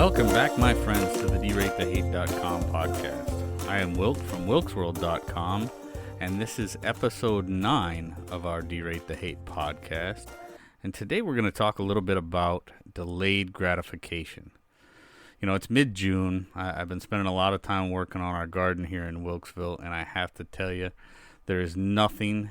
Welcome back, my friends, to the DerateTheHate.com podcast. I am Wilk from WilksWorld.com, and this is episode 9 of our Derate the Hate podcast. And today we're going to talk a little bit about delayed gratification. You know, it's mid-June. I've been spending a lot of time working on our garden here in Wilkesville, and I have to tell you, there is nothing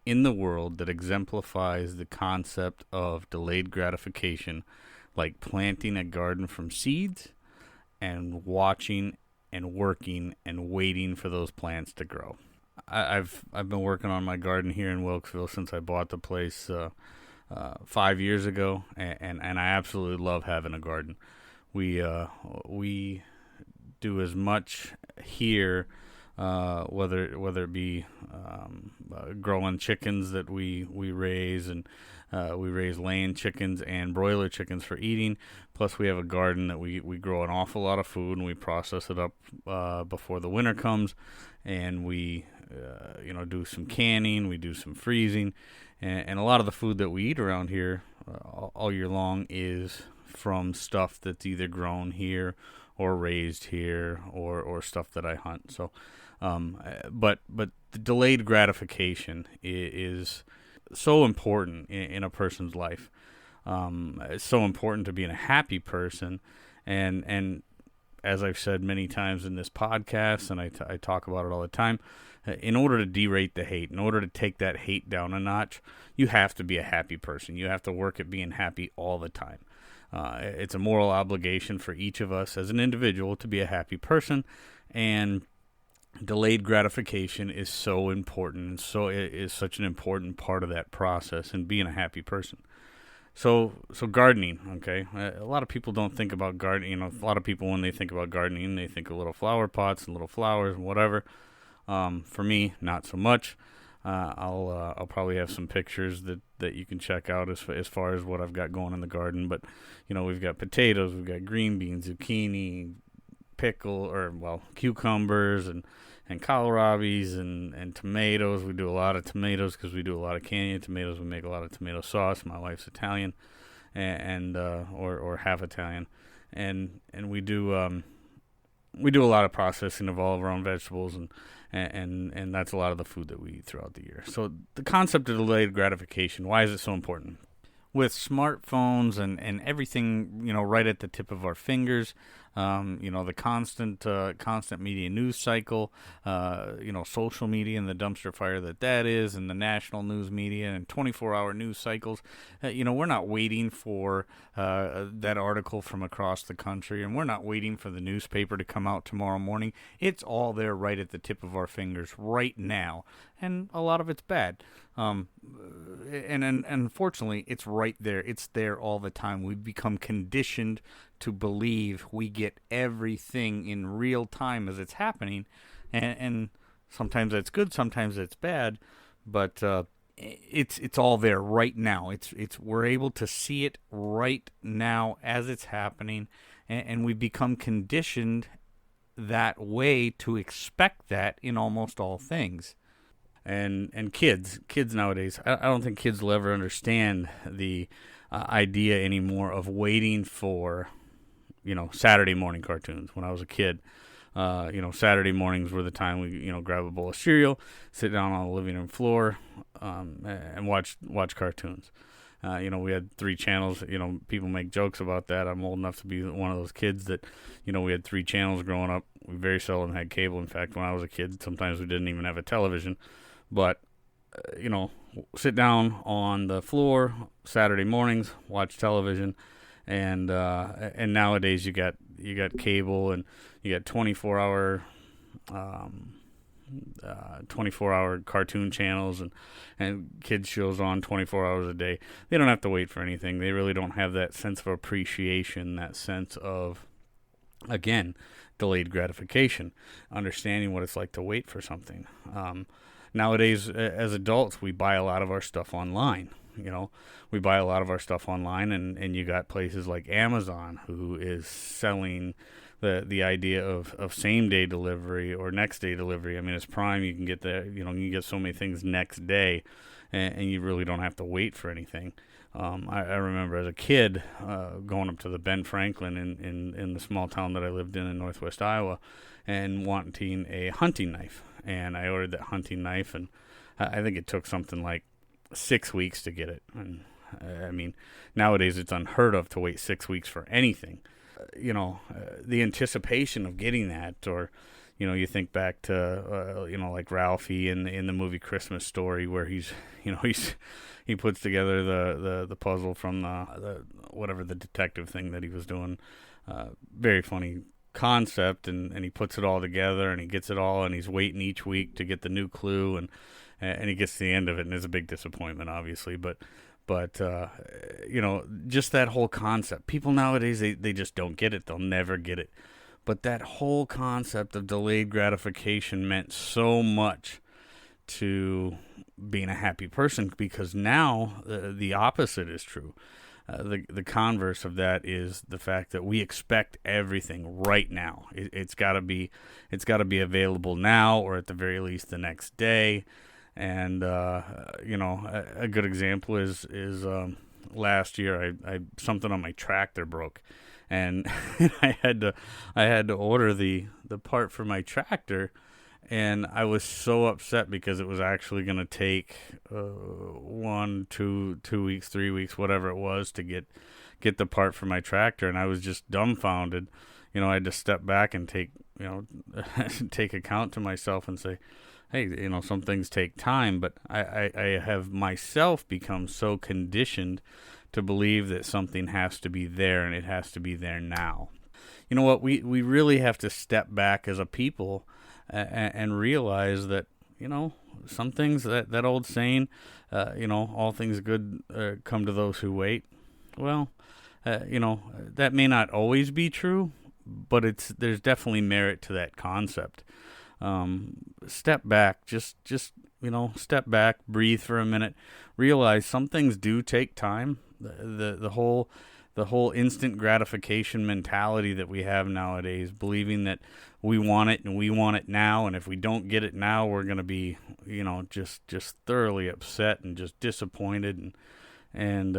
in the world that exemplifies the concept of delayed gratification like planting a garden from seeds and watching and working and waiting for those plants to grow. I've been working on my garden here in Wilkesville since I bought the place 5 years ago, and I absolutely love having a garden. We do as much here, whether it be growing chickens that we raise, and we raise laying chickens and broiler chickens for eating. Plus, we have a garden that we grow an awful lot of food, and we process it up before the winter comes, and we do some canning, we do some freezing, and a lot of the food that we eat around here all year long is from stuff that's either grown here or raised here or stuff that I hunt. So, but the delayed gratification is so important in a person's life. It's so important to being a happy person, and as I've said many times in this podcast, and I talk about it all the time, in order to derate the hate, in order to take that hate down a notch, you have to be a happy person. You have to work at being happy all the time. It's a moral obligation for each of us as an individual to be a happy person, and delayed gratification is so important, and so it is such an important part of that process and being a happy person. So gardening, okay? A lot of people don't think about gardening. You know, a lot of people, when they think about gardening, they think of little flower pots and little flowers and whatever. For me, not so much. I'll probably have some pictures that you can check out as far as what I've got going in the garden. But, you know, we've got potatoes, we've got green beans, zucchini, cucumbers and kohlrabies and tomatoes. We do a lot of tomatoes because we do a lot of canning tomatoes. We make a lot of tomato sauce. My wife's Italian and or half Italian, and we do a lot of processing of all of our own vegetables, and that's a lot of the food that we eat throughout the year. So the concept of delayed gratification, why is it so important? With smartphones and everything, you know, right at the tip of our fingers, the constant media news cycle, social media and the dumpster fire that is, and the national news media and 24-hour news cycles. We're not waiting for that article from across the country, and we're not waiting for the newspaper to come out tomorrow morning. It's all there right at the tip of our fingers right now, and a lot of it's bad. And unfortunately, it's right there. It's there all the time. We've become conditioned to believe we get everything in real time as it's happening, and sometimes that's good, sometimes it's bad, but it's all there right now. It's we're able to see it right now as it's happening, and we've become conditioned that way to expect that in almost all things. And kids nowadays, I don't think kids will ever understand the idea anymore of waiting for, Saturday morning cartoons. When I was a kid, Saturday mornings were the time we, grab a bowl of cereal, sit down on the living room floor, and watch cartoons. We had 3 channels. People make jokes about that. I'm old enough to be one of those kids that, we had 3 channels growing up. We very seldom had cable. In fact, when I was a kid, sometimes we didn't even have a television. But, sit down on the floor Saturday mornings, watch television, and nowadays you got cable, and you got 24-hour cartoon channels and kids shows on 24 hours a day. They don't have to wait for anything. They really don't have that sense of appreciation, that sense of, again, delayed gratification, understanding what it's like to wait for something. Nowadays, as adults, we buy a lot of our stuff online. We buy a lot of our stuff online, and you got places like Amazon who is selling the idea of same day delivery or next day delivery. I mean, it's Prime. You can get you can get so many things next day, and you really don't have to wait for anything. I remember as a kid going up to the Ben Franklin in the small town that I lived in northwest Iowa, and wanting a hunting knife. And I ordered that hunting knife, and I think it took something like 6 weeks to get it. And I mean, nowadays it's unheard of to wait 6 weeks for anything. The anticipation of getting that, or you think back to like Ralphie in the movie Christmas Story, where he puts together the puzzle from the whatever the detective thing that he was doing. Very funny concept, and he puts it all together, and he gets it all, and he's waiting each week to get the new clue, and he gets to the end of it, and it's a big disappointment, obviously, but just that whole concept. People nowadays, they just don't get it. They'll never get it. But that whole concept of delayed gratification meant so much to being a happy person, because now the opposite is true. The converse of that is the fact that we expect everything right now. It's got to be available now, or at the very least the next day. And a good example is last year I something on my tractor broke, and I had to order the part for my tractor, and I was so upset because it was actually going to take 1, 2 weeks, 3 weeks, whatever it was, to get the part for my tractor, and I was just dumbfounded. I had to step back and take take account to myself and say, hey, some things take time, but I have myself become so conditioned to believe that something has to be there, and it has to be there now. You know what? We really have to step back as a people and realize that, some things, that old saying, all things good come to those who wait. Well, that may not always be true, but there's definitely merit to that concept. Step back, just step back, breathe for a minute, realize some things do take time. The whole instant gratification mentality that we have nowadays, believing that we want it and we want it now, and if we don't get it now, we're going to be, just thoroughly upset and just disappointed. And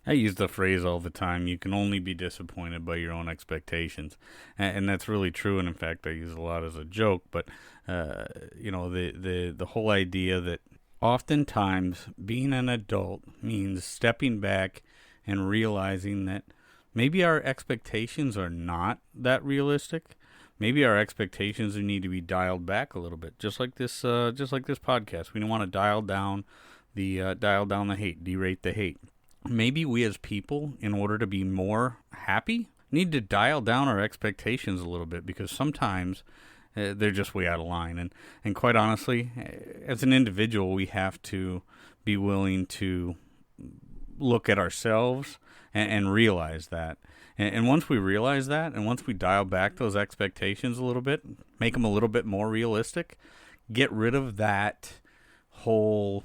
I use the phrase all the time, you can only be disappointed by your own expectations. And that's really true. And in fact, I use it a lot as a joke, but, the whole idea that oftentimes being an adult means stepping back and realizing that maybe our expectations are not that realistic. Maybe our expectations need to be dialed back a little bit, just like this podcast. We don't want to dial down the hate, derate the hate. Maybe we as people, in order to be more happy, need to dial down our expectations a little bit, because sometimes they're just way out of line. And quite honestly, as an individual, we have to be willing to look at ourselves and realize that. And once we realize that, and once we dial back those expectations a little bit, make them a little bit more realistic, get rid of that whole,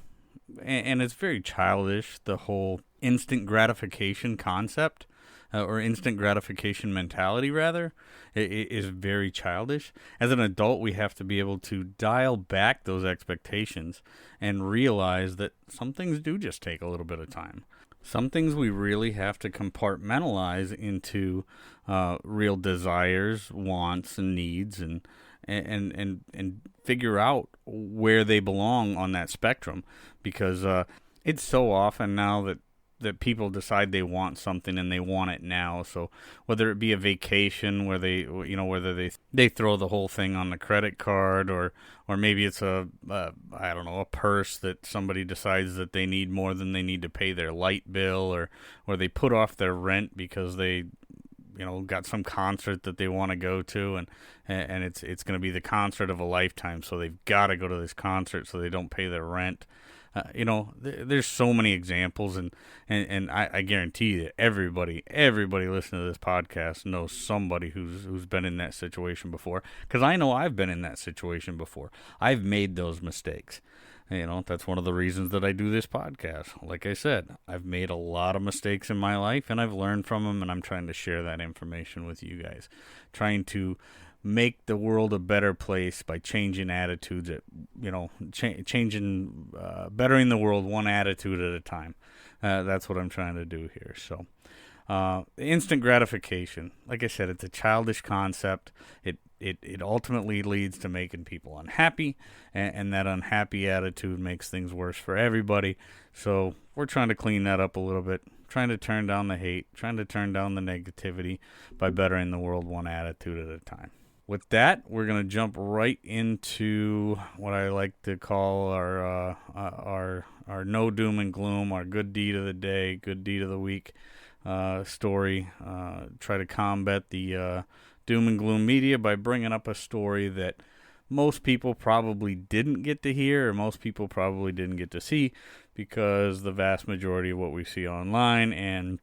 and it's very childish, the whole instant gratification concept, or instant gratification mentality, rather, is very childish. As an adult, we have to be able to dial back those expectations and realize that some things do just take a little bit of time. Some things we really have to compartmentalize into real desires, wants, and needs, and figure out where they belong on that spectrum, because it's so often now that people decide they want something and they want it now. So whether it be a vacation where whether they throw the whole thing on the credit card, or maybe it's a purse that somebody decides that they need more than they need to pay their light bill, or they put off their rent because they got some concert that they want to go to, and it's going to be the concert of a lifetime, so they've got to go to this concert so they don't pay their rent. There's so many examples, and I guarantee that everybody listening to this podcast knows somebody who's been in that situation before, because I know I've been in that situation before. I've made those mistakes. That's one of the reasons that I do this podcast. Like I said, I've made a lot of mistakes in my life, and I've learned from them, and I'm trying to share that information with you guys. Trying to make the world a better place by changing attitudes, bettering the world one attitude at a time. That's what I'm trying to do here. So, instant gratification. Like I said, it's a childish concept. It ultimately leads to making people unhappy, and that unhappy attitude makes things worse for everybody. So we're trying to clean that up a little bit, trying to turn down the hate, trying to turn down the negativity by bettering the world one attitude at a time. With that, we're going to jump right into what I like to call our no doom and gloom, our good deed of the day, good deed of the week story. Try to combat the doom and gloom media by bringing up a story that most people probably didn't get to hear, or most people probably didn't get to see, because the vast majority of what we see online and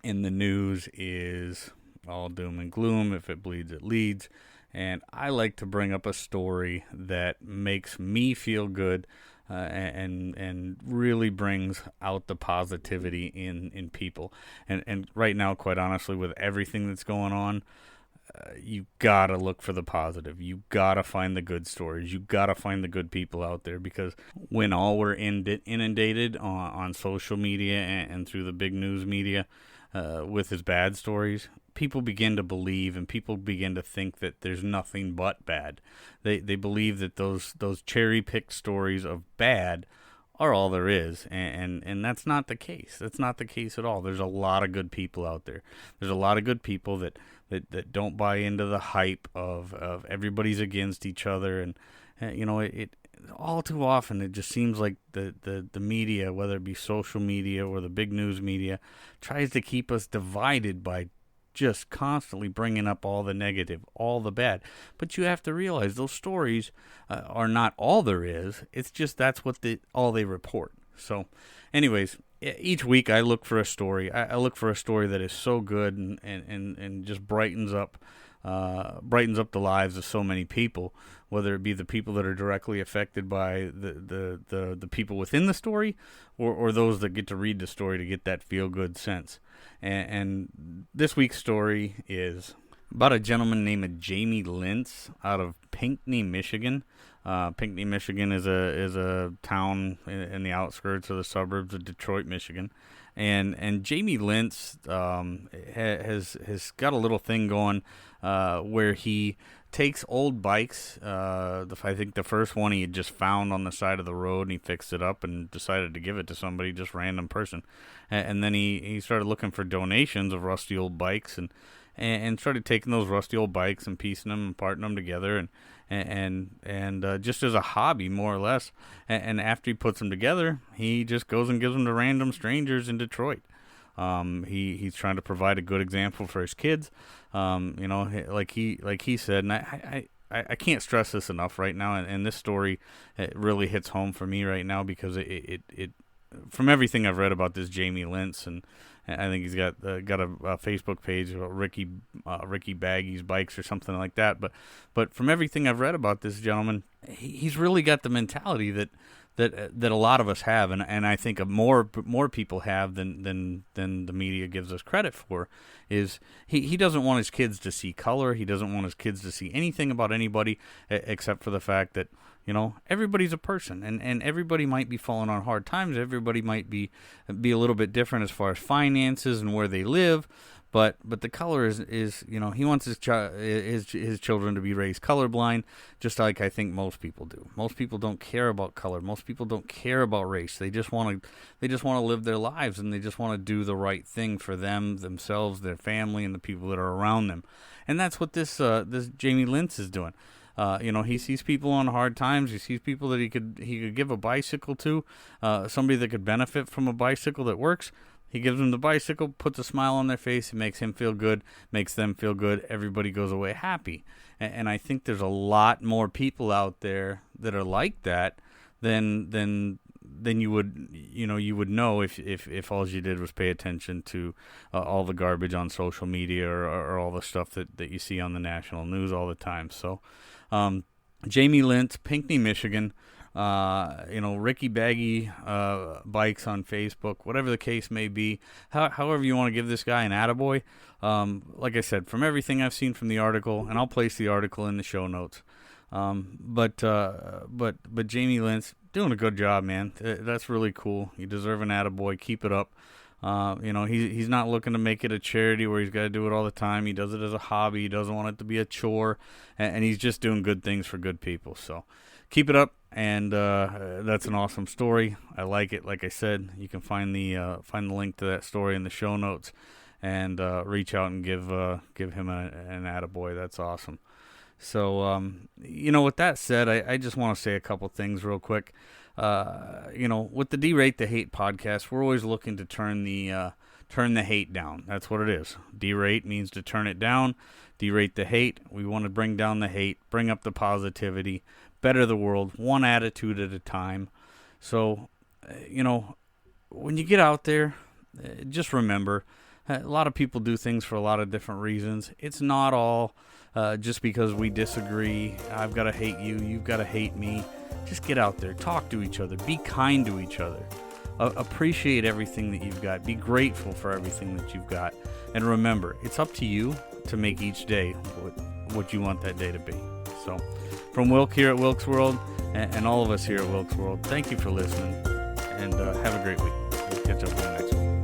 in the news is all doom and gloom. If it bleeds, it leads. And I like to bring up a story that makes me feel good, and really brings out the positivity in people. And right now, quite honestly, with everything that's going on, you gotta look for the positive. You gotta find the good stories. You gotta find the good people out there, because when all we're inundated on social media and through the big news media with his bad stories, people begin to believe, and people begin to think that there's nothing but bad. They believe that those cherry-picked stories of bad are all there is, and that's not the case. That's not the case at all. There's a lot of good people out there. There's a lot of good people that don't buy into the hype of everybody's against each other, and it all too often it just seems like the media, whether it be social media or the big news media, tries to keep us divided by just constantly bringing up all the negative, all the bad. But you have to realize those stories are not all there is. It's just that's what all they report. So anyways, each week I look for a story. I look for a story that is so good and just brightens up the lives of so many people, whether it be the people that are directly affected by the people within the story, or those that get to read the story to get that feel-good sense. And this week's story is about a gentleman named Jamie Lentz out of Pinckney, Michigan. Pinckney, Michigan is a town in the outskirts of the suburbs of Detroit, Michigan. And Jamie Lentz has got a little thing going where he takes old bikes. I think the first one he had just found on the side of the road, and he fixed it up and decided to give it to somebody, just random person. And then he started looking for donations of rusty old bikes, and started taking those rusty old bikes and piecing them and parting them together, and just as a hobby, more or less. And after he puts them together, he just goes and gives them to random strangers in Detroit. He's trying to provide a good example for his kids. Like he said, and I can't stress this enough right now. And this story, it really hits home for me right now, because it from everything I've read about this Jamie Lentz, and I think he's got a Facebook page about Ricky Baggy's Bikes or something like that. But from everything I've read about this gentleman, he's really got the mentality that a lot of us have, and I think more people have than the media gives us credit for. Is he doesn't want his kids to see color. He doesn't want his kids to see anything about anybody except for the fact that everybody's a person, and everybody might be falling on hard times. Everybody might be a little bit different as far as finances and where they live. But the color is he wants his children to be raised colorblind, just like I think most people do. Most people don't care about color. Most people don't care about race. They just want to live their lives, and they just want to do the right thing for themselves, their family, and the people that are around them. And that's what this Jamie Lentz is doing. He sees people on hard times. He sees people that he could give a bicycle to, somebody that could benefit from a bicycle that works. He gives them the bicycle, puts a smile on their face, it makes him feel good, makes them feel good. Everybody goes away happy. And I think there's a lot more people out there that are like that than you would know if all you did was pay attention to all the garbage on social media or all the stuff that you see on the national news all the time. So Jamie Lentz, Pinckney, Michigan. Ricky Baggy Bikes on Facebook, whatever the case may be. However you want to give this guy an attaboy. Like I said, from everything I've seen from the article, and I'll place the article in the show notes. But Jamie Lentz doing a good job, man. That's really cool. You deserve an attaboy. Keep it up. He's not looking to make it a charity where he's got to do it all the time. He does it as a hobby. He doesn't want it to be a chore, and he's just doing good things for good people. So keep it up, and that's an awesome story. I like it. Like I said, you can find the link to that story in the show notes, and reach out and give him an attaboy. That's awesome. So, with that said, I just want to say a couple things real quick. With the Derate the Hate podcast, we're always looking to turn the hate down. That's what it is. Derate means to turn it down. Derate the hate. We want to bring down the hate, bring up the positivity, better the world, one attitude at a time. So, when you get out there, just remember, a lot of people do things for a lot of different reasons. It's not all just because we disagree. I've got to hate you. You've got to hate me. Just get out there. Talk to each other. Be kind to each other. Appreciate everything that you've got. Be grateful for everything that you've got. And remember, it's up to you to make each day what you want that day to be. So, from Wilk here at Wilk's World, and all of us here at Wilk's World, thank you for listening. And have a great week. We'll catch up on the next one.